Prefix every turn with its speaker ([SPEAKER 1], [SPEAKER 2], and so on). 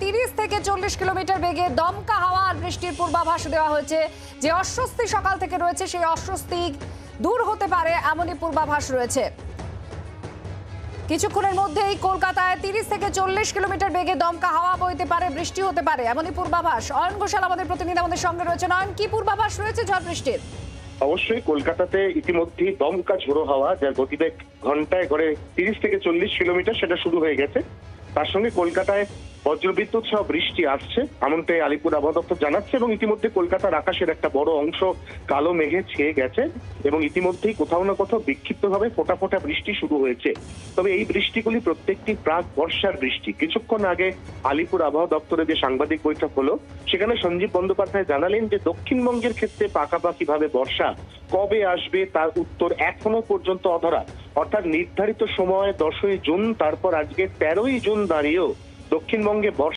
[SPEAKER 1] 30 থেকে 40 কিলোমিটার বেগে দমকা হাওয়া আর বৃষ্টির পূর্বাভাস দেওয়া হয়েছে। যে অস্বস্তি সকাল থেকে রয়েছে সেই অস্বস্তি দূর হতে পারে এমনই পূর্বাভাস রয়েছে। কিছুক্ষণের মধ্যেই কলকাতায় 30 থেকে 40 কিলোমিটার বেগে দমকা হাওয়া বইতে পারে, বৃষ্টি হতে পারে এমনই পূর্বাভাস। অয়ন ঘোষাল আমাদের প্রতিনিধি আমাদের সঙ্গে রয়েছে। অয়ন, কি পূর্বাভাস রয়েছে ঝড় বৃষ্টির?
[SPEAKER 2] অবশ্যই কলকাতাতে ইতিমধ্যেই দমকা ঝোড়ো হাওয়া, যার গতিবেগ ঘন্টায় গড়ে 30 থেকে 40 কিলোমিটার, সেটা শুরু হয়ে গেছে। তার সঙ্গে কলকাতায় বজ্রবিদ্যুৎ সহ বৃষ্টি আসছে এমনটাই আলিপুর আবহাওয়া দপ্তর জানাচ্ছে, এবং ইতিমধ্যে কলকাতার আকাশের একটা বড় অংশ কালো মেঘে ছেয়ে গেছে এবং ইতিমধ্যেই কোথাও না কোথাও বিক্ষিপ্তভাবে ফোঁটা ফোঁটা বৃষ্টি শুরু হয়েছে। তবে এই বৃষ্টিগুলি প্রত্যেকটি প্রাক বর্ষার বৃষ্টি। কিছুক্ষণ আগে আলিপুর আবহাওয়া দপ্তরে যে সাংবাদিক বৈঠক হলো, সেখানে সঞ্জীব বন্দ্যোপাধ্যায় জানালেন যে দক্ষিণবঙ্গের ক্ষেত্রে পাকাপাকি ভাবে বর্ষা কবে আসবে তার উত্তর এখনো পর্যন্ত অধরা। অর্থাৎ নির্ধারিত সময় 10ই জুন, তারপর আজকে 13ই জুন দাঁড়িয়েও দক্ষিণবঙ্গে বর্ষা